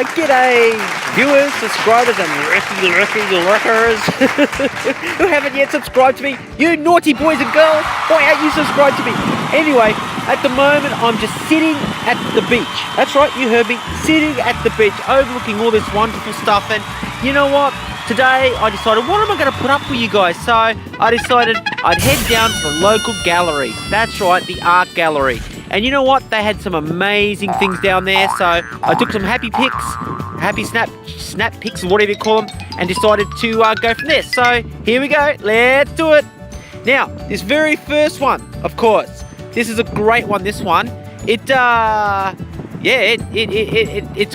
G'day, viewers, subscribers, and lurkers who haven't yet subscribed to me. You naughty boys and girls, why aren't you subscribed to me? Anyway, at the moment, I'm just sitting at the beach. That's right, you heard me, sitting at the beach, overlooking all this wonderful stuff. And you know what? Today, I decided, what am I going to put up for you guys? So, I decided I'd head down to the local gallery. That's right, the art gallery. And you know what? They had some amazing things down there. So I took some happy snap pics, or whatever you call them, and decided to go from there. So here we go. Let's do it. Now, this very first one, of course, this is a great one. This one, it's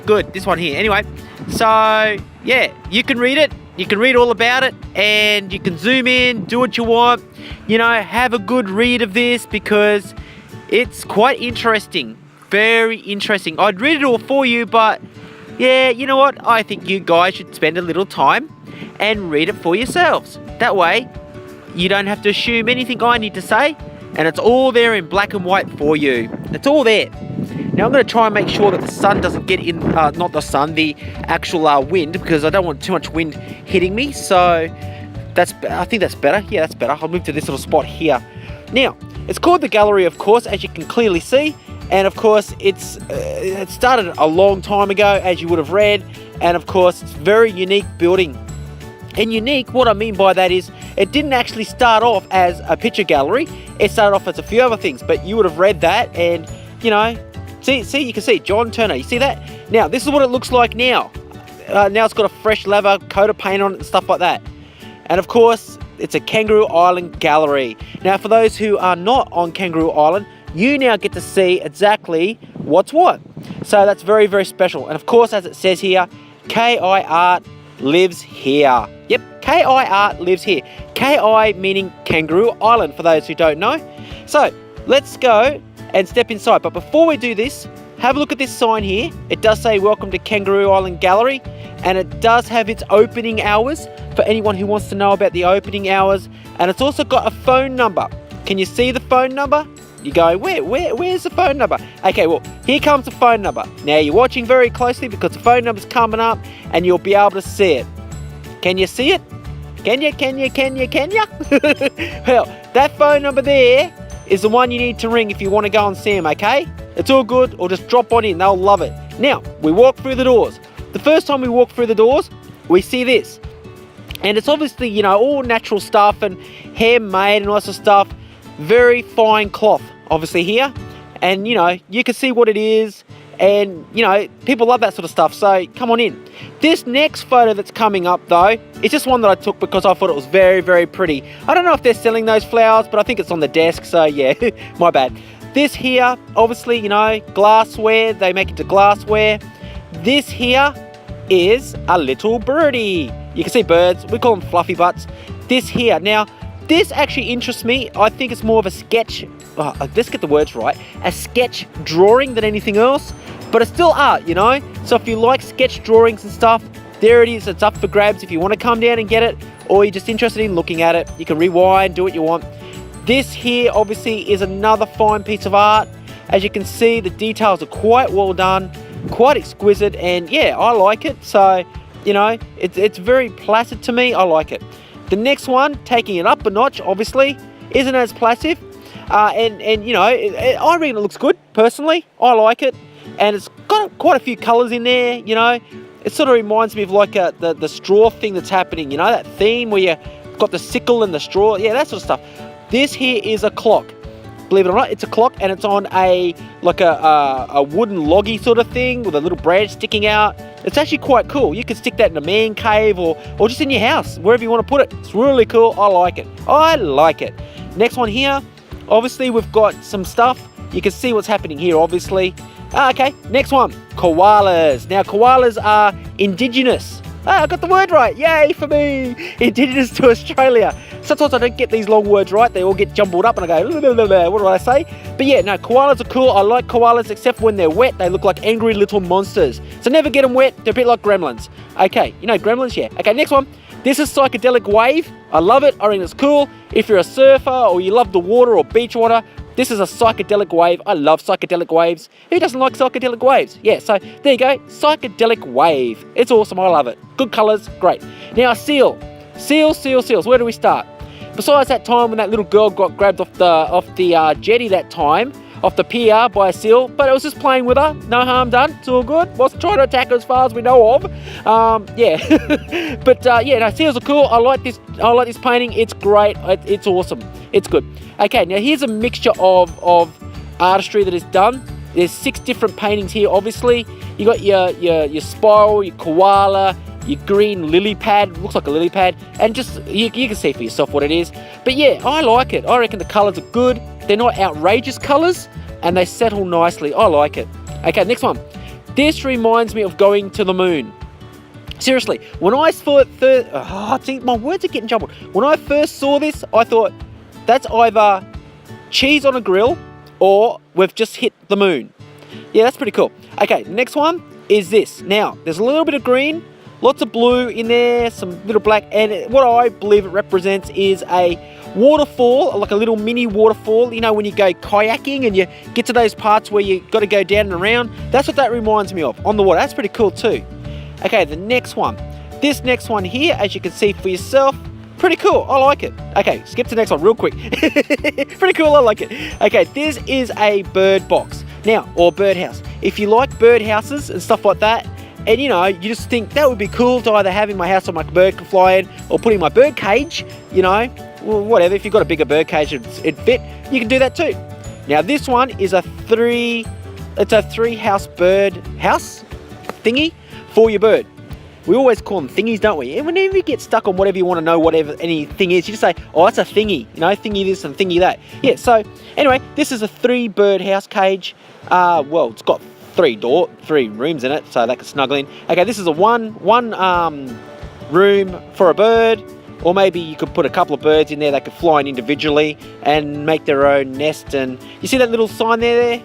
good. This one here. Anyway, so yeah, you can read it. You can read all about it, and you can zoom in, do what you want. You know, have a good read of this because it's quite interesting, very interesting. I'd read it all for you, but yeah, you know what? I think you guys should spend a little time and read it for yourselves. That way, you don't have to assume anything I need to say, and it's all there in black and white for you. It's all there. Now, I'm going to try and make sure that the sun doesn't get in, not the sun, the actual wind, because I don't want too much wind hitting me, so I think that's better. Yeah, that's better. I'll move to this little spot here. Now, it's called the gallery, of course, as you can clearly see, and of course it started a long time ago, as you would have read, and of course it's a very unique building. And unique, what I mean by that is it didn't actually start off as a picture gallery. It started off as a few other things, but you would have read that, and you know, see, you can see John Turner. You see that? Now this is what it looks like now. Now it's got a fresh leather coat of paint on it and stuff like that. And of course, it's a Kangaroo Island gallery. Now, for those who are not on Kangaroo Island, you now get to see exactly what's what. So that's very, very special. And of course, as it says here, KI Art lives here. Yep, KI Art lives here. KI meaning Kangaroo Island, for those who don't know. So let's go and step inside. But before we do this, have a look at this sign here. It does say welcome to Kangaroo Island Gallery, and it does have its opening hours for anyone who wants to know about the opening hours. And it's also got a phone number. Can you see the phone number? You go, where's the phone number? Okay, well, here comes the phone number. Now you're watching very closely because the phone number's coming up and you'll be able to see it. Can you see it? Can you? Well, that phone number there is the one you need to ring if you want to go and see them, okay? It's all good, or just drop on in, they'll love it. Now, we walk through the doors. The first time we walk through the doors, we see this. And it's obviously, you know, all natural stuff and handmade and all that sort of stuff. Very fine cloth, obviously here. And, you know, you can see what it is. And, you know, people love that sort of stuff. So, come on in. This next photo that's coming up, though, is just one that I took because I thought it was very, very pretty. I don't know if they're selling those flowers, but I think it's on the desk. So, yeah, my bad. This here, obviously, you know, glassware. They make it to glassware. This here is a little birdie. You can see birds. We call them fluffy butts. This here. Now, this actually interests me. I think it's more of a sketch. Let's get the words right. A sketch drawing than anything else. But it's still art, you know. So if you like sketch drawings and stuff, there it is. It's up for grabs. If you want to come down and get it, or you're just interested in looking at it, you can rewind, do what you want. This here, obviously, is another fine piece of art. As you can see, the details are quite well done, quite exquisite, and yeah, I like it. So, you know, it's very placid to me. I like it. The next one, taking it up a notch, obviously, isn't as placid. And you know, I reckon it looks good, personally. I like it. And it's got quite a few colours in there, you know. It sort of reminds me of like the straw thing that's happening, you know, that theme where you've got the sickle and the straw. Yeah, that sort of stuff. This here is a clock. Believe it or not, it's a clock, and it's on a wooden loggy sort of thing with a little branch sticking out. It's actually quite cool. You can stick that in a man cave or just in your house, wherever you want to put it. It's really cool. I like it. I like it. Next one here, obviously we've got some stuff. You can see what's happening here, obviously. Okay, next one, koalas. Now, koalas are indigenous. I got the word right. Yay for me. Indigenous to Australia. Sometimes I don't get these long words right. They all get jumbled up and I go, what do I say? But yeah, no, koalas are cool. I like koalas, except when they're wet. They look like angry little monsters. So never get them wet. They're a bit like gremlins. Okay, you know gremlins? Yeah. Okay, next one. This is psychedelic wave. I love it. I think it's cool. If you're a surfer or you love the water or beach water, This is a psychedelic wave. I love psychedelic waves. Who doesn't like psychedelic waves? Yeah, so there you go. Psychedelic wave. It's awesome. I love it. Good colours. Great. Now, a seal. Seals. Where do we start? Besides that time when that little girl got grabbed off the jetty that time, off the pier by a seal, but it was just playing with her. No harm done. It's all good. Wasn't trying to attack her as far as we know of. Yeah. But yeah, no, seals are cool. I like this painting. It's great. It's awesome. It's good. Okay, now here's a mixture of artistry that is done. There's 6 different paintings here, obviously. You got your spiral, your koala, your green lily pad, looks like a lily pad, and just, you can see for yourself what it is. But yeah, I like it. I reckon the colours are good. They're not outrageous colours, and they settle nicely. I like it. Okay, next one. This reminds me of going to the moon. Seriously, when I saw it see, my words are getting jumbled. When I first saw this, I thought, that's either cheese on a grill, or we've just hit the moon. Yeah, that's pretty cool. Okay, next one is this. Now, there's a little bit of green, lots of blue in there, some little black, and what I believe it represents is a waterfall, like a little mini waterfall. You know, when you go kayaking and you get to those parts where you got to go down and around, that's what that reminds me of, on the water. That's pretty cool too. Okay, the next one. This next one here, as you can see for yourself, pretty cool. I like it. Okay, skip to the next one real quick. Pretty cool. I like it. Okay, this is a bird box. Now, or birdhouse. If you like birdhouses and stuff like that, and you know, you just think that would be cool to either have in my house so my bird can fly in, or put in my bird cage, you know, well, whatever. If you've got a bigger bird cage it'd fit, you can do that too. Now this one is a 3 house bird house thingy for your bird. We always call them thingies, don't we? And whenever you get stuck on whatever you want to know, whatever anything is, you just say, oh, that's a thingy, you know, thingy this and thingy that. Yeah, so anyway, this is a 3 bird house cage. Well, it's got 3 rooms in it, so they can snuggle in. Okay, this is a one room for a bird, or maybe you could put a couple of birds in there. They could fly in individually and make their own nest. And you see that little sign there?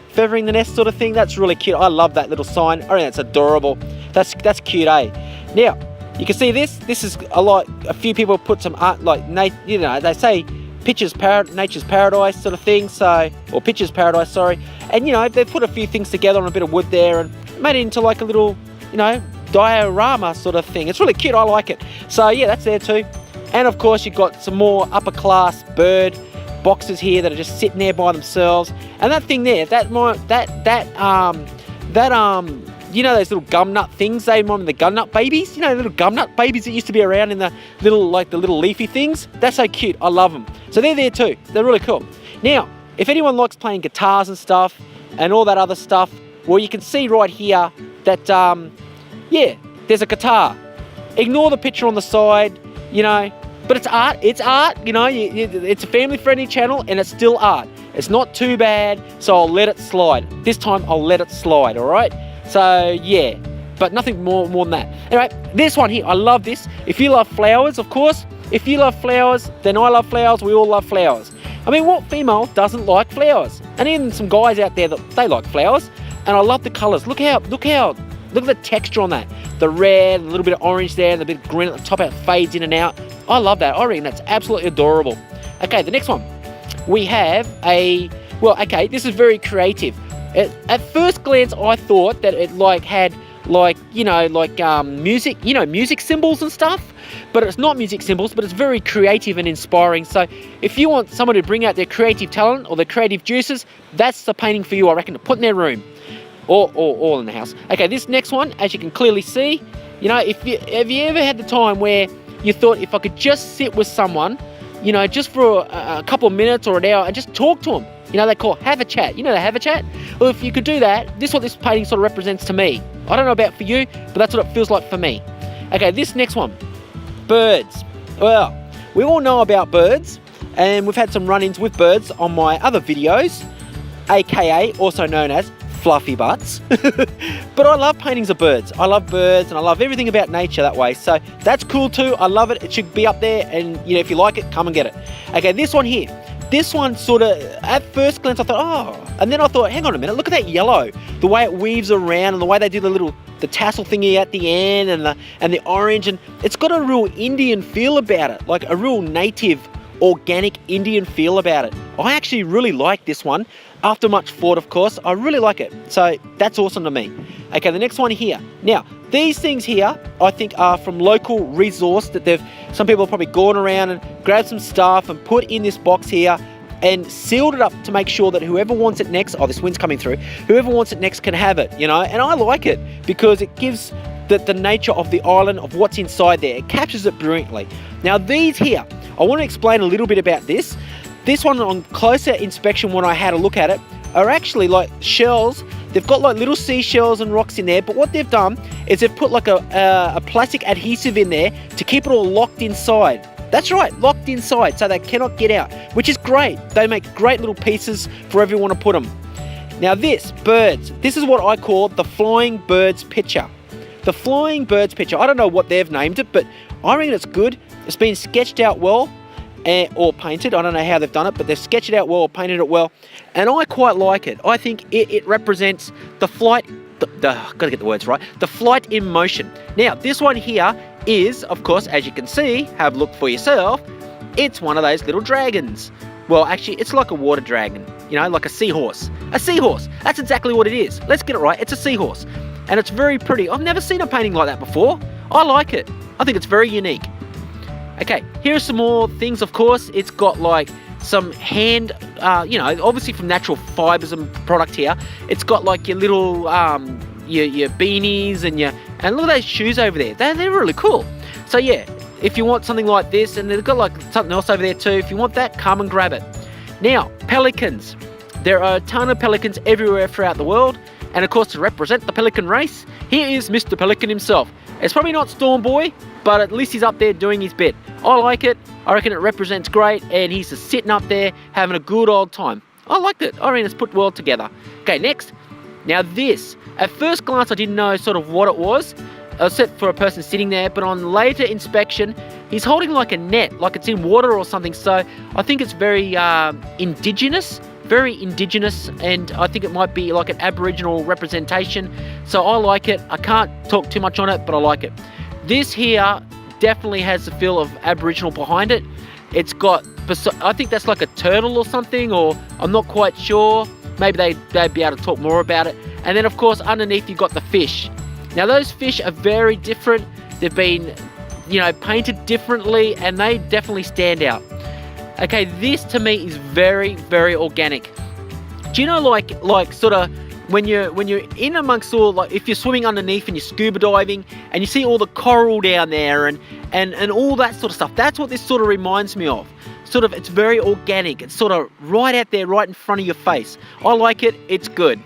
Feathering the nest sort of thing. That's really cute. I love that little sign. I think that's adorable. That's cute, eh? Now, you can see this. This is a few people put some art, like, you know, they say nature's paradise sort of thing. So, or pictures paradise, sorry. And you know, they put a few things together on a bit of wood there and made it into like a little, you know, diorama sort of thing. It's really cute. I like it. So yeah, that's there too. And of course, you've got some more upper class bird boxes here that are just sitting there by themselves. And that thing there, you know those little gum nut things? They remind me of the gum nut babies. You know, the little gum nut babies that used to be around in the little leafy things. That's so cute. I love them. So they're there too. They're really cool. Now, if anyone likes playing guitars and stuff and all that other stuff, well, you can see right here that, yeah, there's a guitar. Ignore the picture on the side, you know, but it's art. It's art, you know. It's a family-friendly channel and it's still art. It's not too bad, so I'll let it slide. This time I'll let it slide, all right? So, yeah, but nothing more than that. Anyway, this one here, I love this. If you love flowers, of course, if you love flowers, then I love flowers. We all love flowers. I mean, what female doesn't like flowers? And even some guys out there that they like flowers. And I love the colours. Look at the texture on that. The red, a little bit of orange there, and a bit of green at the top, how it fades in and out. I love that. I reckon that's absolutely adorable. Okay, the next one. We have this is very creative. At first glance, I thought that it had music, you know, music symbols and stuff. But it's not music symbols, but it's very creative and inspiring. So if you want someone to bring out their creative talent or their creative juices, that's the painting for you, I reckon, to put in their room or in the house. Okay, this next one, as you can clearly see, you know, have you ever had the time where you thought, if I could just sit with someone, you know, just for a couple of minutes or an hour and just talk to them? You know, they call have a chat. You know, they have a chat. Well, if you could do that, this is what this painting sort of represents to me. I don't know about for you, but that's what it feels like for me. Okay, this next one. Birds. Well, we all know about birds, and we've had some run-ins with birds on my other videos, aka also known as fluffy butts. But I love paintings of birds. I love birds and I love everything about nature that way. So that's cool too. I love it. It should be up there, and you know, if you like it, come and get it. Okay, this one here. This one sort of, at first glance, I thought, oh, and then I thought, hang on a minute, look at that yellow, the way it weaves around and the way they do the tassel thingy at the end and the orange, and it's got a real Indian feel about it, like a real native organic Indian feel about it. I actually really like this one. After much thought, of course, I really like it. So that's awesome to me. Okay, the next one here. Now, these things here, I think are from local resource that some people have probably gone around and grabbed some stuff and put in this box here and sealed it up to make sure that whoever wants it next, oh, this wind's coming through, whoever wants it next can have it, you know, and I like it because it gives the nature of the island, of what's inside there. It captures it brilliantly. Now, these here, I want to explain a little bit about this. This one, on closer inspection when I had a look at it, are actually like shells. They've got like little seashells and rocks in there, but what they've done is they've put like a plastic adhesive in there to keep it all locked inside. That's right, locked inside, so they cannot get out, which is great. They make great little pieces for everyone to put them. Now this, birds, this is what I call the flying birds picture. The flying birds picture, I don't know what they've named it, but I reckon it's good. It's been sketched out well, or painted. I don't know how they've done it, but they've sketched it out well or painted it well, and I quite like it. I think it represents the flight, gotta get the words right, the flight in motion. Now, this one here is, of course, as you can see, have a look for yourself, it's one of those little dragons. Well, actually, it's like a water dragon, you know, like a seahorse. A seahorse, that's exactly what it is. Let's get it right, it's a seahorse. And it's very pretty. I've never seen a painting like that before. I like it. I think it's very unique. Okay, here are some more things, of course. It's got like some hand, you know, obviously from natural fibers and product here. It's got like your little, your beanies and look at those shoes over there. They're really cool. So yeah, if you want something like this, and they've got like something else over there too, if you want that, come and grab it. Now, pelicans. There are a ton of pelicans everywhere throughout the world. And of course, to represent the pelican race, here is Mr. Pelican himself. It's probably not Storm Boy, but at least he's up there doing his bit. I like it. I reckon it represents great, and he's just sitting up there having a good old time. I liked it. I reckon it's put well together. Okay, next. Now this. At first glance, I didn't know sort of what it was, except for a person sitting there, but on later inspection, he's holding like a net, like it's in water or something. So I think it's very indigenous, and I think it might be like an Aboriginal representation. So I like it. I can't talk too much on it, but I like it. This here definitely has the feel of Aboriginal behind it. It's got, I think that's like a turtle or something, or I'm not quite sure. Maybe they'd be able to talk more about it. And then of course underneath you've got the fish. Now those fish are very different. They've been, you know, painted differently, and they definitely stand out. Okay, this to me is very, very organic. Do you know, like sort of when you're in amongst all, like if you're swimming underneath and you're scuba diving and you see all the coral down there and all that sort of stuff, that's what this sort of reminds me of. Sort of, it's very organic. It's sort of right out there, right in front of your face. I like it. It's good.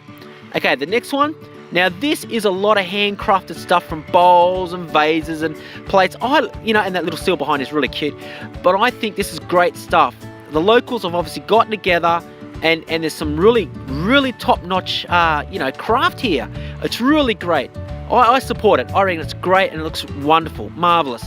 Okay, the next one. Now this is a lot of handcrafted stuff from bowls and vases and plates. You know, and that little seal behind is really cute. But I think this is great stuff. The locals have obviously gotten together, and there's some really, really top-notch, you know, craft here. It's really great. I support it. I reckon it's great and it looks wonderful, marvelous.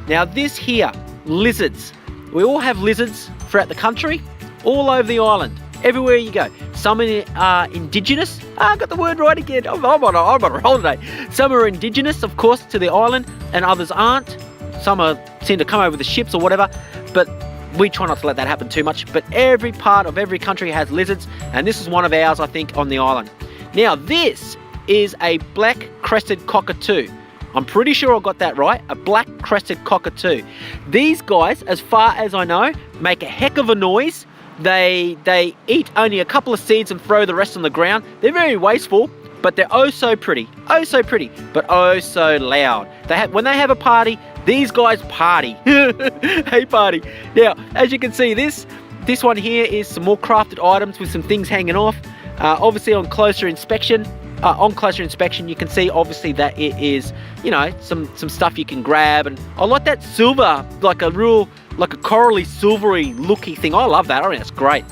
Now this here, lizards. We all have lizards throughout the country, all over the island. Everywhere you go. Some are indigenous. I got the word right again. I'm on a holiday. Some are indigenous, of course, to the island, and others aren't. Some seem to come over the ships or whatever, but we try not to let that happen too much. But every part of every country has lizards, and this is one of ours, I think, on the island. Now, this is a black-crested cockatoo. I'm pretty sure I got that right. A black-crested cockatoo. These guys, as far as I know, make a heck of a noise. They eat only a couple of seeds and throw the rest on the ground. They're very wasteful, but they're oh so pretty, but oh so loud. When they have a party, these guys party. Hey, party. Now, as you can see, this one here is some more crafted items with some things hanging off. Obviously, on closer inspection, you can see obviously that it is, you know, some stuff you can grab, and I like that silver, like a corally silvery looky thing. I love that. I mean, that's great.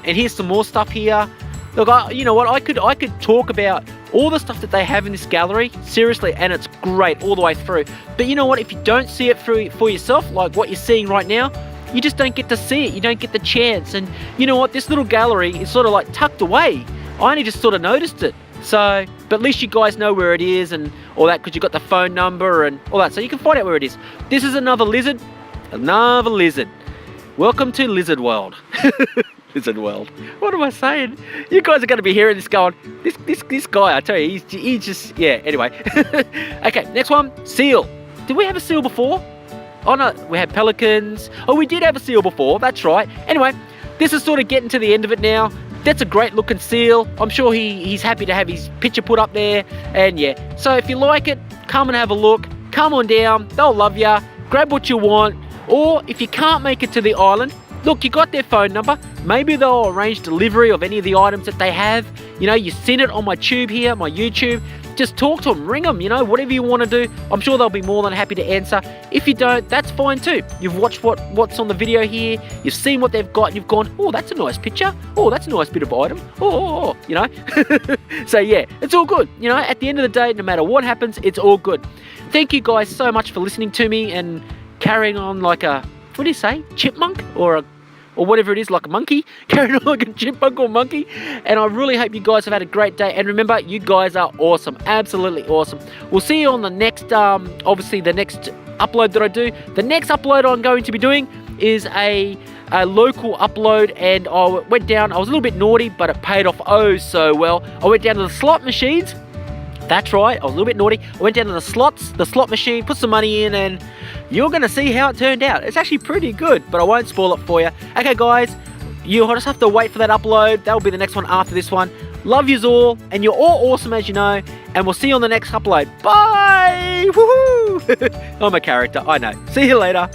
And here's some more stuff here. Look, you know what? I could talk about all the stuff that they have in this gallery, seriously, and it's great all the way through. But you know what? If you don't see it for yourself, like what you're seeing right now, you just don't get to see it. You don't get the chance. And you know what? This little gallery is sort of like tucked away. I only just sort of noticed it. So, but at least you guys know where it is and all that, because you got the phone number and all that, so you can find out where it is. This is another lizard. Welcome to Lizard World. Lizard World. What am I saying? You guys are going to be hearing this going, this guy, I tell you, he's just, yeah, anyway. Okay, next one, seal. Did we have a seal before? Oh no, we had pelicans. Oh, we did have a seal before, that's right. Anyway, this is sort of getting to the end of it now. That's a great looking seal. I'm sure he's happy to have his picture put up there. And yeah, so if you like it, come and have a look. Come on down, they'll love ya. Grab what you want. Or if you can't make it to the island, look, you got their phone number. Maybe they'll arrange delivery of any of the items that they have. You know, you seen it on my tube here, my YouTube. Just talk to them, ring them, you know, whatever you want to do. I'm sure they'll be more than happy to answer. If you don't, that's fine too. You've watched what's on the video here. You've seen what they've got and you've gone, oh, that's a nice picture. Oh, that's a nice bit of item. Oh, you know. So yeah, it's all good. You know, at the end of the day, no matter what happens, it's all good. Thank you guys so much for listening to me and carrying on like a, what do you say, chipmunk or whatever it is, like a monkey, carrying on like a chipmunk or monkey. And I really hope you guys have had a great day. And remember, you guys are awesome, absolutely awesome. We'll see you on the next, obviously the next upload that I do. The next upload I'm going to be doing is a local upload, and I went down, I was a little bit naughty, but it paid off oh so well. I went down to the slot machines. That's right, I was a little bit naughty. I went down to the slot machine, put some money in, and you're going to see how it turned out. It's actually pretty good, but I won't spoil it for you. Okay, guys, you'll just have to wait for that upload. That will be the next one after this one. Love yous all, and you're all awesome, as you know, and we'll see you on the next upload. Bye! Woohoo! I'm a character, I know. See you later.